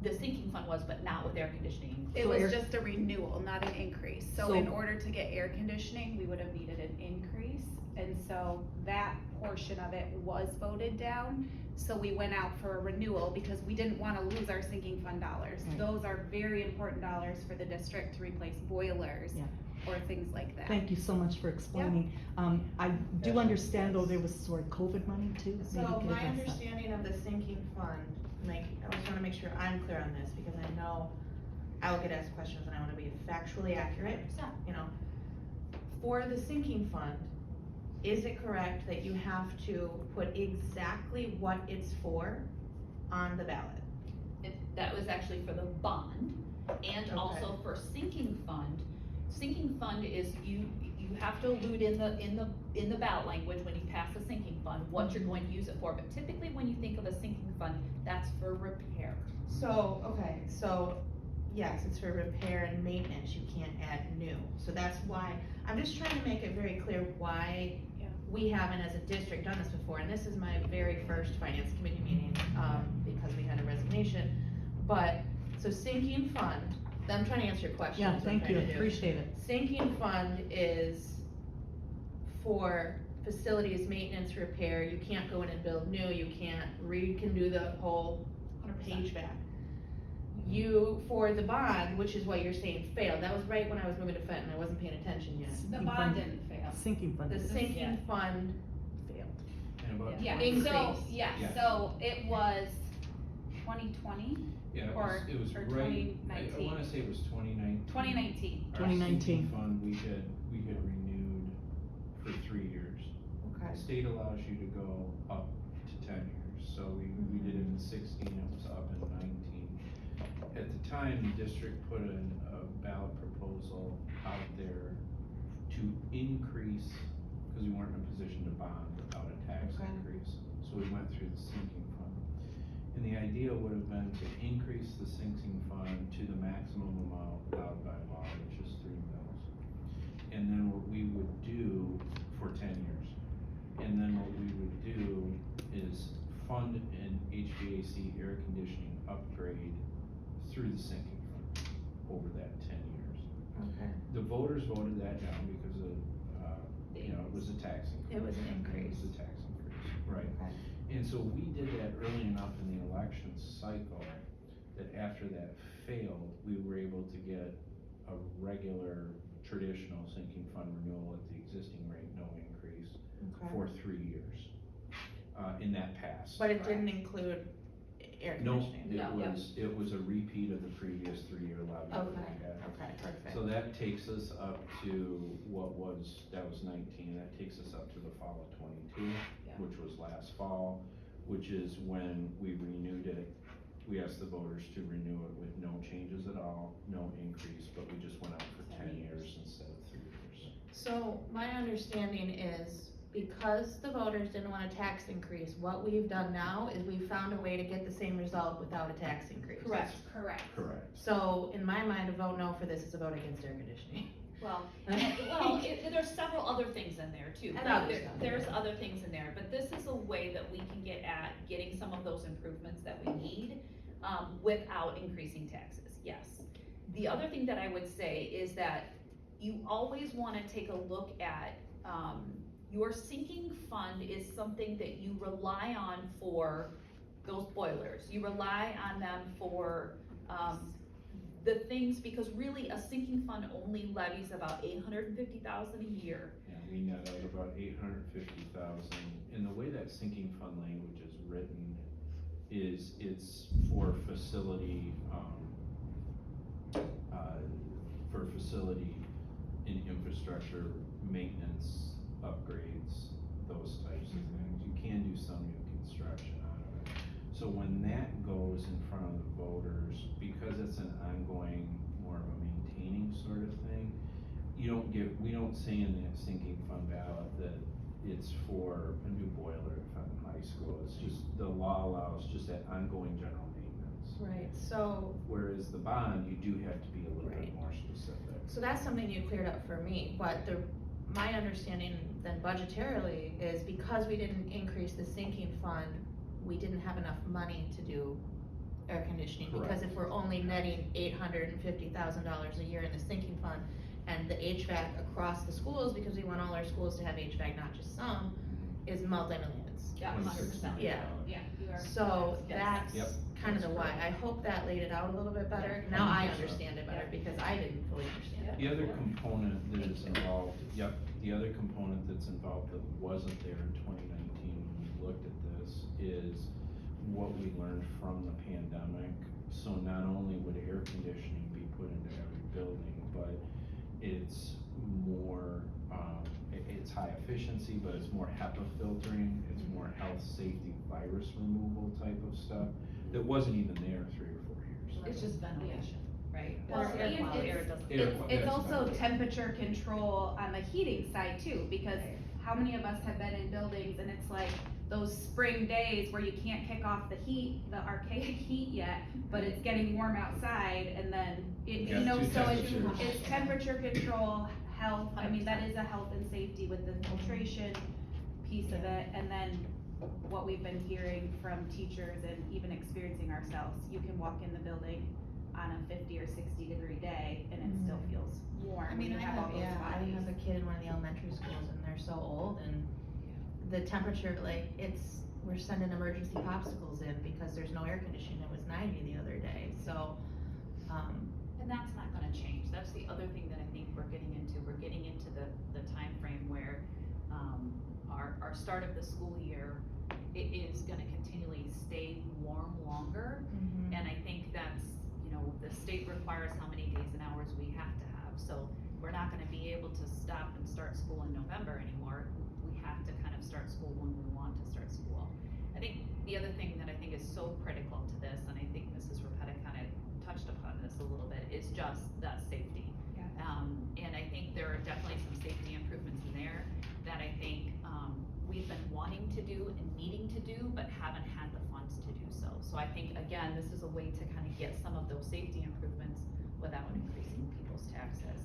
Speaker 5: The sinking fund was, but not with air conditioning.
Speaker 6: It
Speaker 7: So
Speaker 6: was
Speaker 7: air-
Speaker 6: just a renewal, not an increase. So
Speaker 7: So-
Speaker 6: in order to get air conditioning, we would have needed an increase,
Speaker 8: and so that portion of it was voted down. So we went out for a renewal because we didn't wanna lose our sinking fund dollars.
Speaker 7: Right.
Speaker 8: Those are very important dollars for the district to replace boilers
Speaker 7: Yeah.
Speaker 8: or things like that.
Speaker 7: Thank you so much for explaining. I do
Speaker 2: Yeah.
Speaker 7: understand though there was sort of COVID money too. Maybe
Speaker 1: So
Speaker 7: you could
Speaker 1: my
Speaker 7: address that.
Speaker 1: understanding of the sinking fund, like, I just wanna make sure I'm clear on this, because I know I will get asked questions and I wanna be factually accurate, you know. For the sinking fund, is it correct that you have to put exactly what it's for on the ballot?
Speaker 5: That was actually for the bond, and also for sinking fund. Sinking fund is, you have to allude in the ballot language when you pass a sinking fund, what you're going to use it for, but typically when you think of a sinking fund, that's for repair.
Speaker 1: So, okay, so, yes, it's for repair and maintenance, you can't add new, so that's why, I'm just trying to make it very clear why we haven't as a district done this before, and this is my very first finance committee meeting, because we had a resignation, but, so sinking fund, I'm trying to answer your question.
Speaker 7: Yeah,
Speaker 1: is what I'm
Speaker 7: thank you,
Speaker 1: trying to do.
Speaker 7: appreciate it.
Speaker 1: Sinking fund is for facilities, maintenance, repair, you can't go in and build new, you can't do the whole
Speaker 5: 100%.
Speaker 1: page back. You, for the bond, which is what you're saying failed, that was right when I was moving to Fenton, I wasn't paying attention yet.
Speaker 8: The
Speaker 7: Sinking
Speaker 8: bond
Speaker 7: fund-
Speaker 8: didn't fail.
Speaker 7: Sinking fund.
Speaker 1: The sinking fund failed.
Speaker 4: And about
Speaker 8: Yeah,
Speaker 1: Increase.
Speaker 4: Yeah.
Speaker 8: so it was 2020,
Speaker 4: Yeah,
Speaker 8: or-
Speaker 4: it was
Speaker 8: or
Speaker 4: right, I
Speaker 8: 2019.
Speaker 4: wanna say it was 2019.
Speaker 8: 2019.
Speaker 4: Our
Speaker 7: 2019.
Speaker 4: sinking fund, we had renewed for 3 years.
Speaker 1: Okay.
Speaker 4: The state allows you to go up to 10 years, so we did it in 16, it was up in 19. At the time, the district put in a ballot proposal out there to increase, cause we weren't in a position to bond without a tax
Speaker 1: Okay.
Speaker 4: increase, so we went through the sinking fund. And the idea would have been to increase the sinking fund to the maximum amount allowed by law, which is 3 mils. And then what we would do for 10 years. And then what we would do is fund an HVAC air conditioning upgrade through the sinking fund over that 10 years.
Speaker 1: Okay.
Speaker 4: The voters voted that down because of, it was a tax increase.
Speaker 1: It was an increase.
Speaker 4: It was a tax increase, right.
Speaker 1: Okay.
Speaker 4: And so we did that early enough in the election cycle that after that failed, we were able to get a regular traditional sinking fund renewal at the existing rate, no increase,
Speaker 1: Okay.
Speaker 4: for 3 years. In that passed.
Speaker 1: But it didn't include air
Speaker 4: No,
Speaker 1: conditioning?
Speaker 4: it was a repeat of the previous 3-year levy that we
Speaker 1: Okay,
Speaker 4: had.
Speaker 1: okay, perfect.
Speaker 4: So that takes us up to that was 19, that takes us up to the fall of 22, which was last fall, which is when we renewed it. We asked the voters to renew it with no changes at all, no increase, but we just went out for 10 years instead of 3 years.
Speaker 1: So my understanding is, because the voters didn't want a tax increase, what we've done now is we've found a way to get the same result without a tax increase.
Speaker 8: Correct.
Speaker 4: Correct.
Speaker 1: So in my mind, a vote no for this is a vote against air conditioning.
Speaker 5: Well, there's several other things in there too.
Speaker 1: And other stuff.
Speaker 5: There's other things in there, but this is a way that we can get at getting some of those improvements that we need, without increasing taxes, yes. The other thing that I would say is that you always wanna take a look at, your sinking fund is something that you rely on for those boilers. You rely on them for, the things, because really a sinking fund only levies about $850,000 a year.
Speaker 4: Yeah, we net out about 850,000, and the way that sinking fund language is written is it's for facility, in infrastructure, maintenance, upgrades, those types of things. You can do some new construction out of it. So when that goes in front of the voters, because it's an ongoing, more of a maintaining sort of thing, we don't say in that sinking fund ballot that it's for a new boiler at Fenton High School. It's just, the law allows just that ongoing general maintenance.
Speaker 1: Right, so,
Speaker 4: Whereas the bond, you do have to be a little bit
Speaker 1: Right.
Speaker 4: more specific.
Speaker 1: so that's something you cleared up for me, but my understanding then budgetarily is because we didn't increase the sinking fund, we didn't have enough money to do air conditioning, because if we're only netting $850,000 a year in the sinking fund, and the HVAC across the schools, because we want all our schools to have HVAC, not just some, is multi-millions.
Speaker 5: Yeah, 100%.
Speaker 1: Yeah.
Speaker 6: Yeah, you are.
Speaker 1: So
Speaker 6: Yes.
Speaker 1: that's
Speaker 4: Yep.
Speaker 1: kind of the why. I hope that laid it out a little bit better. Now I understand it better, because I didn't fully understand it.
Speaker 4: The other component that is involved, the other component that's involved that wasn't there in 2019 when we looked at this is what we learned from the pandemic. So not only would air conditioning be put into every building, but it's more, it's high efficiency, but it's more HEPA filtering, it's more health, safety, virus removal type of stuff that wasn't even there 3 or 4 years ago.
Speaker 5: It's just ventilation, right?
Speaker 6: Well,
Speaker 5: Or air
Speaker 6: and
Speaker 5: quality,
Speaker 6: it's-
Speaker 5: air doesn't.
Speaker 6: It's
Speaker 4: Yes,
Speaker 6: also
Speaker 4: ventilation.
Speaker 6: temperature control on the heating side too, because how many of us have been in buildings and it's like those spring days where you can't kick off the heat, the archaic heat yet, but it's getting warm outside, and then,
Speaker 4: Yeah,
Speaker 6: you know,
Speaker 4: two
Speaker 6: so
Speaker 4: temperatures.
Speaker 6: it's temperature control, health, I mean, that is a health and safety with the filtration piece of it, and then what we've been hearing from teachers and even experiencing ourselves, you can walk in the building on a 50 or 60-degree day and it still feels warm.
Speaker 1: I mean,
Speaker 6: when
Speaker 1: I
Speaker 6: you have all
Speaker 1: have,
Speaker 6: those
Speaker 1: yeah, I
Speaker 6: bodies.
Speaker 1: have a kid in one of the elementary schools, and they're so old, and the temperature, like, we're sending emergency popsicles in because there's no air conditioning. It was 90 the other day, so,
Speaker 5: And that's not gonna change, that's the other thing that I think we're getting into the timeframe where, our start of the school year, it is gonna continually stay warm longer, and I think that's, you know, the state requires how many days and hours we have to have, so we're not gonna be able to stop and start school in November anymore, we have to kind of start school when we want to start school. I think the other thing that I think is so critical to this, and I think Mrs. Rapetta kind of touched upon this a little bit, is just that safety.
Speaker 6: Yeah.
Speaker 5: And I think there are definitely some safety improvements in there that I think, we've been wanting to do and needing to do, but haven't had the funds to do so. So I think, again, this is a way to kind of get some of those safety improvements without increasing people's taxes.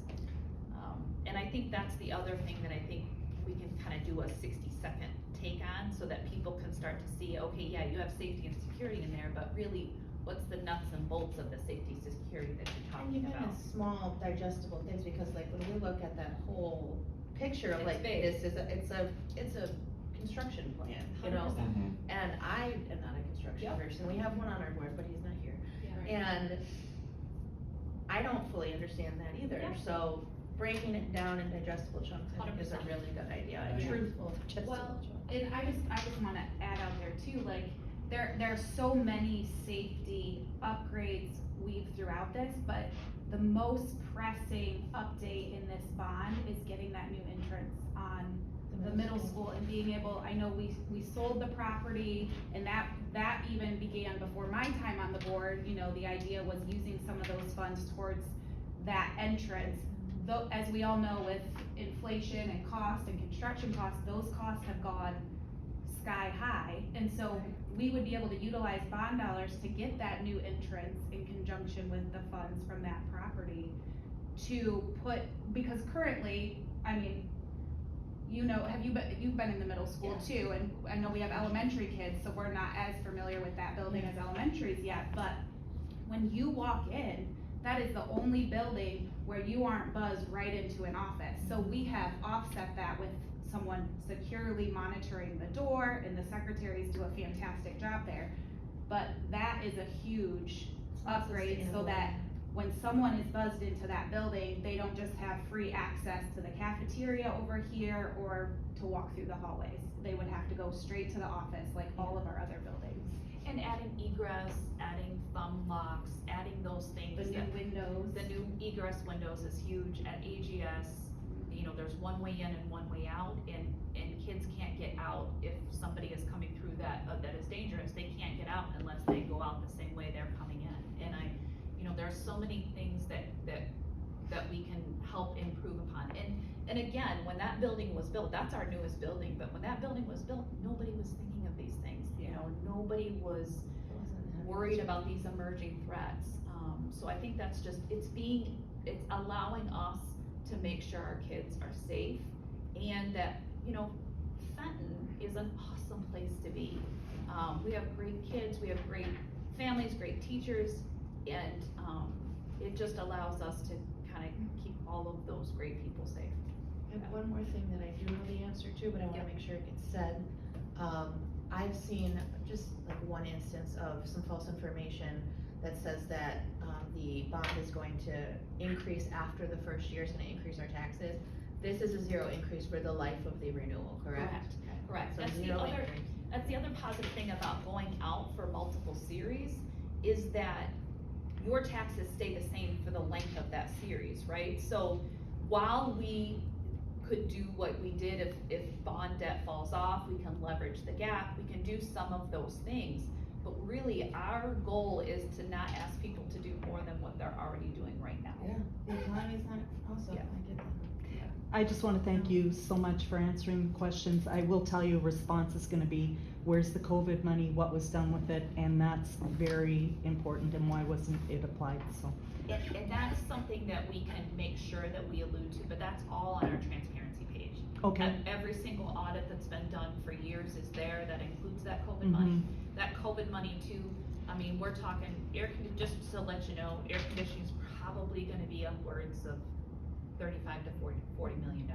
Speaker 5: And I think that's the other thing that I think we can kind of do a 60-second take on, so that people can start to see, okay, yeah, you have safety and security in there, but really, what's the nuts and bolts of the safety security that you're
Speaker 1: and
Speaker 5: talking
Speaker 1: even
Speaker 5: about?
Speaker 1: in small digestible things, because like when we look at that whole picture of
Speaker 5: It's
Speaker 1: like,
Speaker 5: big.
Speaker 1: this is it's a construction plan, you know?
Speaker 5: 100%.
Speaker 1: And I am not a construction
Speaker 5: Yep.
Speaker 1: person, we have one on our board, but he's not here.
Speaker 5: Yeah.
Speaker 1: And I don't fully understand that either,
Speaker 5: Yeah.
Speaker 1: so breaking it down in digestible chunks, I think is a
Speaker 5: 100%.
Speaker 1: really good idea,
Speaker 6: Yeah.
Speaker 1: truthful digestible
Speaker 6: Well,
Speaker 1: chunks.
Speaker 6: and I just wanna add out there too, like, there are so many safety upgrades weaved throughout this, but the most pressing update in this bond is getting that new entrance on the middle school and being able, I know we sold the property, and that even began before my time on the board, you know, the idea was using some of those funds towards that entrance. Though, as we all know, with inflation and cost and construction costs, those costs have gone sky high, and so we would be able to utilize bond dollars to get that new entrance in conjunction with the funds from that property to put, because currently, I mean, you know, you've been in the middle school too, and I know we have elementary kids, so we're not as familiar with that building as elementaries yet, but when you walk in, that is the only building where you aren't buzzed right into an office. So we have offset that with someone securely monitoring the door, and the secretaries do a fantastic job there. But that is a huge upgrade, so that when someone is buzzed into that building, they don't just have free access to the cafeteria over here or to walk through the hallways. They would have to go straight to the office, like all of our other buildings.
Speaker 5: And adding egress, adding thumb locks, adding those things.
Speaker 6: The new
Speaker 5: that-
Speaker 6: windows.
Speaker 5: The new egress windows is huge. At AGS, you know, there's one way in and one way out, and kids can't get out if somebody is coming through that is dangerous. They can't get out unless they go out the same way they're coming in. And you know, there's so many things that we can help improve upon. And again, when that building was built, that's our newest building, but when that building was built, nobody was thinking of these things. You know, nobody was worried about these emerging threats. So I think that's just, it's allowing us to make sure our kids are safe, and that, you know, Fenton is an awesome place to be. We have great kids, we have great families, great teachers, and, it just allows us to kind of keep all of those great people safe.
Speaker 1: And one more thing that I do know the answer to, but I wanna make sure it gets said. I've seen just like one instance of some false information that says that, the bond is going to increase after the first year, it's gonna increase our taxes. This is a zero increase for the life of the renewal, correct?
Speaker 5: Correct.
Speaker 1: So
Speaker 5: That's the
Speaker 1: zero
Speaker 5: other,
Speaker 1: increase.
Speaker 5: that's the other positive thing about going out for multiple series, is that your taxes stay the same for the length of that series, right? So while we could do what we did if bond debt falls off, we can leverage the gap, we can do some of those things. But really, our goal is to not ask people to do more than what they're already doing right now.
Speaker 1: Yeah, the economy's not, also,
Speaker 5: Yeah.
Speaker 1: I get that.
Speaker 7: I just wanna thank you so much for answering the questions. I will tell you, a response is gonna be, where's the COVID money, what was done with it, and that's very important, and why wasn't it applied, so.
Speaker 5: And that's something that we can make sure that we allude to, but that's all on our transparency page.
Speaker 7: Okay.
Speaker 5: Every single audit that's been done for years is there, that includes that COVID money. That COVID money too, I mean, we're talking just to let you know, air conditioning's probably gonna be upwards of $35 to $40 million to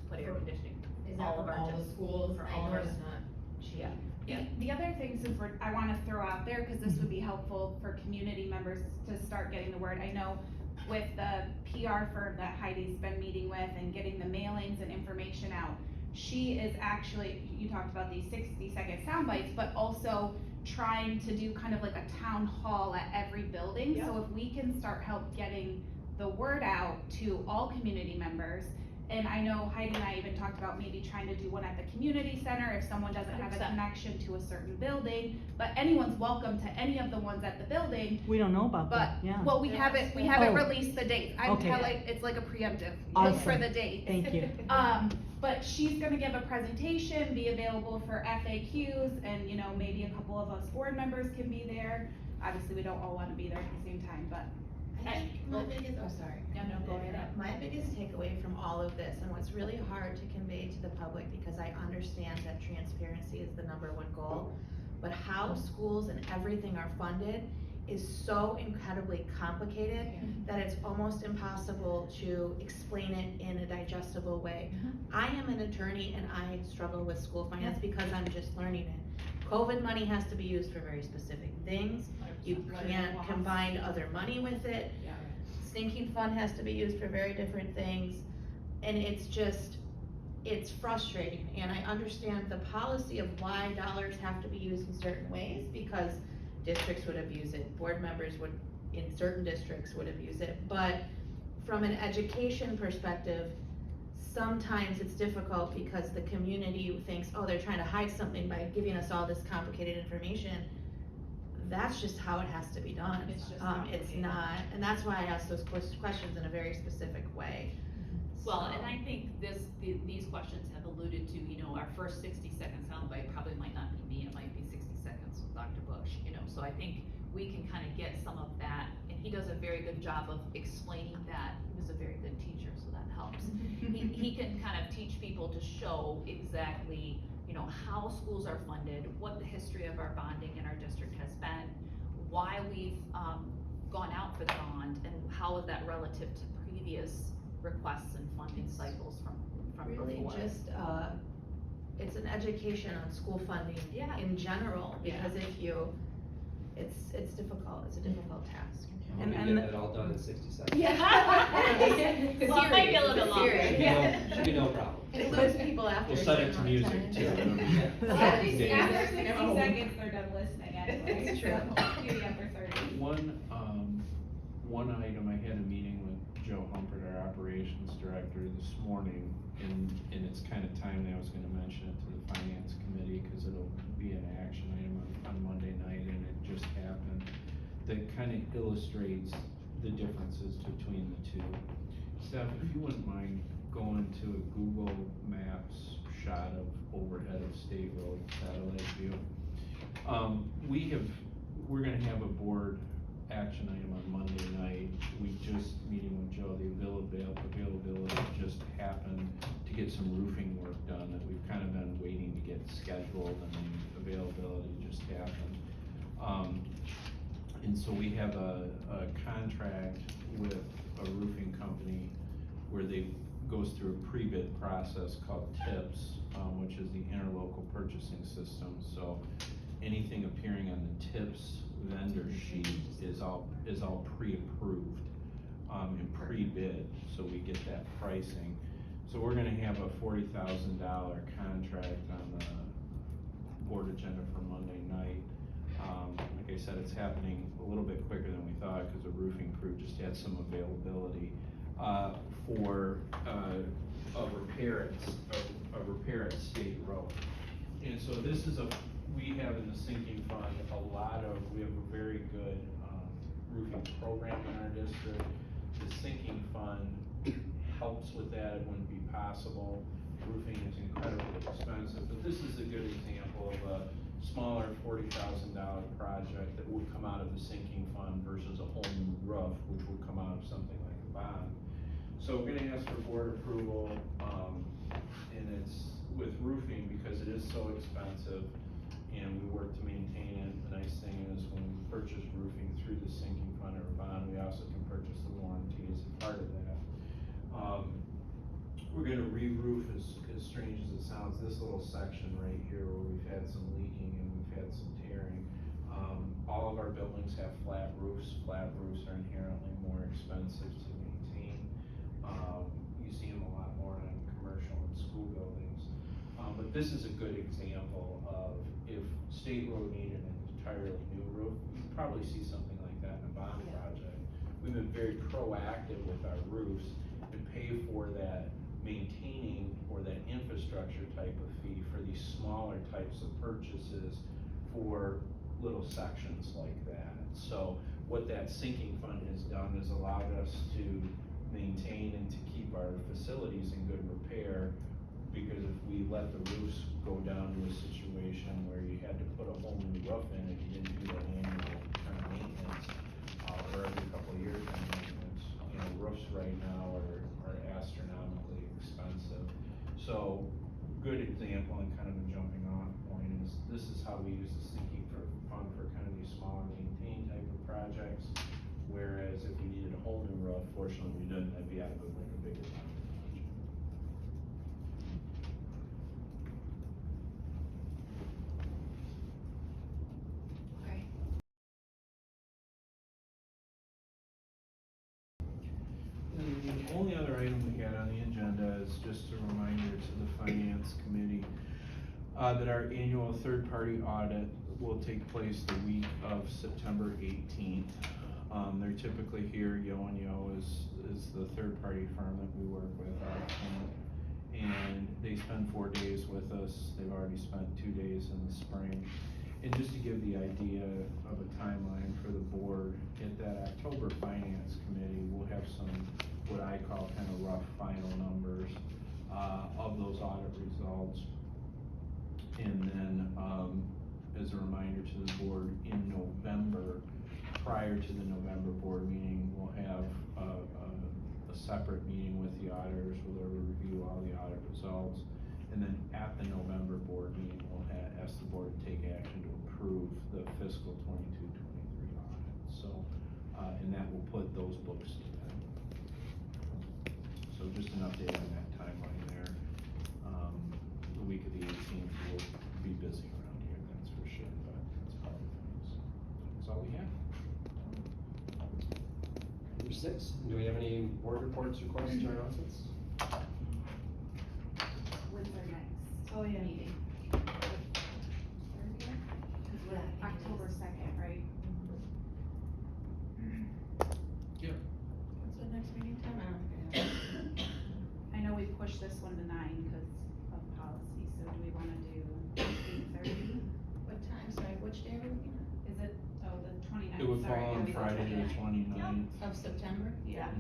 Speaker 5: put air conditioning.
Speaker 1: Is
Speaker 5: all of our
Speaker 1: all the schools?
Speaker 5: for
Speaker 1: I
Speaker 5: all
Speaker 1: know
Speaker 5: of
Speaker 1: it's
Speaker 5: our-
Speaker 1: not cheap.
Speaker 5: Yeah. Yeah.
Speaker 8: The other thing, since I wanna throw out there, cause this would be helpful for community members to start getting the word. I know with the PR firm that Heidi's been meeting with and getting the mailings and information out, she is actually, you talked about these 60-second sound bites, but also trying to do kind of like a town hall at every building.
Speaker 5: Yeah.
Speaker 8: So if we can start getting the word out to all community members, and I know Heidi and I even talked about maybe trying to do one at the community center if someone doesn't have a
Speaker 5: 100%.
Speaker 8: connection to a certain building, but anyone's welcome to any of the ones at the building.
Speaker 7: We don't know about
Speaker 8: But,
Speaker 7: that, yeah.
Speaker 8: well, we
Speaker 1: There
Speaker 8: haven't
Speaker 1: are
Speaker 8: released the date. I'm
Speaker 7: Okay.
Speaker 8: telling, it's like a preemptive, look for
Speaker 7: Awesome.
Speaker 8: the date.
Speaker 7: Thank you.
Speaker 8: But she's gonna give a presentation, be available for FAQs, and, you know, maybe a couple of us board members can be there. Obviously, we don't all wanna be there at the same time, but
Speaker 1: I think my biggest, oh, sorry.
Speaker 5: No, go ahead.
Speaker 1: My biggest takeaway from all of this, and what's really hard to convey to the public, because I understand that transparency is the number one goal, but how schools and everything are funded is so incredibly complicated that it's almost impossible to explain it in a digestible way. I am an attorney and I struggle with school finance because I'm just learning it. COVID money has to be used for very specific things. You can't combine other money with it.
Speaker 5: Yeah.
Speaker 1: Sinking fund has to be used for very different things. And it's just, it's frustrating. And I understand the policy of why dollars have to be used in certain ways, because districts would abuse it, board members would, in certain districts would abuse it. But from an education perspective, sometimes it's difficult because the community thinks, oh, they're trying to hide something by giving us all this complicated information. That's just how it has to be done.
Speaker 5: It's just
Speaker 1: It's
Speaker 5: complicated.
Speaker 1: not, and that's why I asked those questions in a very specific way.
Speaker 5: Well,
Speaker 1: So-
Speaker 5: and I think these questions have alluded to, you know, our first 60-second soundbite probably might not be me, it might be 60 seconds with Dr. Bush, you know, so I think we can kind of get some of that, and he does a very good job of explaining that. He was a very good teacher, so that helps. He can kind of teach people to show exactly, you know, how schools are funded, what the history of our bonding in our district has been, why we've, gone out for the bond, and how is that relative to previous requests and funding cycles from
Speaker 1: Really
Speaker 5: before.
Speaker 1: just, it's an education on school funding
Speaker 5: Yeah.
Speaker 1: in general,
Speaker 5: Yeah.
Speaker 1: because it's difficult, it's a difficult task.
Speaker 2: And
Speaker 7: And-
Speaker 2: we
Speaker 7: and
Speaker 2: get that all done in 60 seconds.
Speaker 5: Well, it might be a little bit longer.
Speaker 1: Serious.
Speaker 5: Yeah.
Speaker 2: Should be no problem.
Speaker 1: It lose people after.
Speaker 4: We'll
Speaker 1: a
Speaker 4: set it
Speaker 1: certain
Speaker 4: to
Speaker 1: amount of
Speaker 4: music
Speaker 1: time.
Speaker 4: too.
Speaker 8: well, at least
Speaker 4: Dave.
Speaker 8: after 60
Speaker 1: No.
Speaker 8: seconds, they're done listening anyway.
Speaker 1: It's true.
Speaker 8: So, maybe after 30.
Speaker 4: One item, I had a meeting with Joe Humpert, our operations director, this morning, and it's kind of timely, I was gonna mention it to the finance committee, cause it'll be an action item on Monday night, and it just happened, that kind of illustrates the differences between the two. Steph, if you wouldn't mind going to a Google Maps shot of overhead of State Road satellite view. We're gonna have a board action item on Monday night. We just, meeting with Joe, the availability just happened to get some roofing work done that we've kind of been waiting to get scheduled, and the availability just happened. And so we have a contract with a roofing company where they goes through a pre-bid process called TIPS, which is the interlocal purchasing system. So anything appearing on the TIPS vendor sheet is all pre-approved, and pre-bid, so we get that pricing. So we're gonna have a $40,000 contract on the board agenda for Monday night. Like I said, it's happening a little bit quicker than we thought, because the roofing crew just had some availability, for, a repair at State Road. And so this is we have in the sinking fund we have a very good, roofing program in our district. The sinking fund helps with that, it wouldn't be possible. Roofing is incredibly expensive, but this is a good example of a smaller $40,000 project that would come out of the sinking fund versus a whole new roof, which would come out of something like a bond. So we're gonna ask for board approval, and it's with roofing because it is so expensive and we work to maintain it. The nice thing is when we purchase roofing through the sinking fund or bond, we also can purchase the warranty as a part of that. We're gonna re-roof, as strange as it sounds, this little section right here where we've had some leaking and we've had some tearing. All of our buildings have flat roofs. Flat roofs are inherently more expensive to maintain. You see them a lot more on commercial and school buildings. But this is a good example of if State Road needed an entirely new roof, you'd probably see something like that in a bond project. We've been very proactive with our roofs and pay for that maintaining or that infrastructure type of fee for these smaller types of purchases for little sections like that. So what that sinking fund has done is allowed us to maintain and to keep our facilities in good repair, because if we let the roofs go down to a situation where you had to put a whole new roof in and you didn't do that annual kind of maintenance, or every couple of years kind of maintenance, you know, roofs right now are astronomically expensive. So good example and kind of a jumping off point is this is how we use the sinking fund for kind of these smaller maintained type of projects. Whereas if we needed a whole new roof, fortunately we didn't, that'd be out of like a bigger project.
Speaker 8: Okay.
Speaker 4: The only other item we had on the agenda is just a reminder to the Finance Committee that our annual third-party audit will take place the week of September 18th. They're typically here. Yo and Yo is the third-party firm that we work with out of Kent, and they spend 4 days with us. They've already spent 2 days in the spring. And just to give the idea of a timeline for the board, at that October Finance Committee, we'll have some, what I call kind of rough final numbers of those audit results. And then, as a reminder to the board, in November, prior to the November board meeting, we'll have a separate meeting with the auditors where they'll review all the audit results. And then at the November board meeting, we'll ask the board to take action to approve the fiscal 22-23 audit. So, and that will put those books to bed. So just an update on that timeline there. The week of the 18th will be busy around here, that's for sure, but that's part of things. That's all we have.
Speaker 2: Number 6, do we have any board reports, requests, or announcements?
Speaker 8: When's our next
Speaker 1: Oh, yeah.
Speaker 8: meeting? October 2nd, right?
Speaker 1: What's the next meeting time? I don't think I have.
Speaker 8: I know we pushed this one to 9 because of policy, so do we wanna do 8:30?
Speaker 1: What time, sorry, which day are we looking at?
Speaker 8: Is it, oh, the 29th,
Speaker 4: It would
Speaker 8: sorry,
Speaker 4: fall
Speaker 8: it'll
Speaker 4: on
Speaker 8: be the
Speaker 4: Friday the 29th.
Speaker 1: Of September?
Speaker 8: Yeah.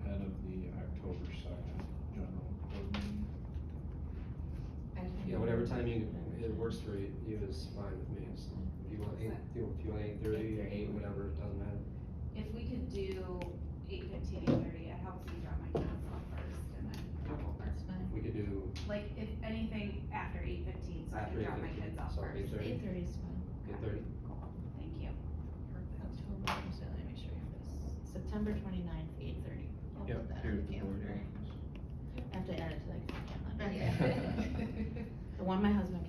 Speaker 4: Ahead of the October 2nd general board meeting.
Speaker 2: Yeah, whatever time it works for you is fine with me. So if you want 8:30 or 8, whatever, it doesn't matter.
Speaker 8: If we could do 8:15, 8:30, it helps me drop my kids off first and then come over.
Speaker 1: That's fine.
Speaker 2: We could do
Speaker 8: Like, if anything, after 8:15, so I
Speaker 2: after
Speaker 8: can drop my
Speaker 2: 8:15,
Speaker 8: kids off
Speaker 2: so
Speaker 8: first.
Speaker 2: 8:30.
Speaker 1: 8:30 is fine.
Speaker 2: 8:30.
Speaker 8: Cool, thank you.
Speaker 1: So let me show you this. September 29th, 8:30. I'll
Speaker 4: Yeah,
Speaker 1: put that
Speaker 4: here
Speaker 1: on
Speaker 4: at
Speaker 1: the
Speaker 4: the board
Speaker 1: calendar.
Speaker 4: office.
Speaker 1: I have to add it to like the calendar.
Speaker 8: Okay.
Speaker 1: The one my husband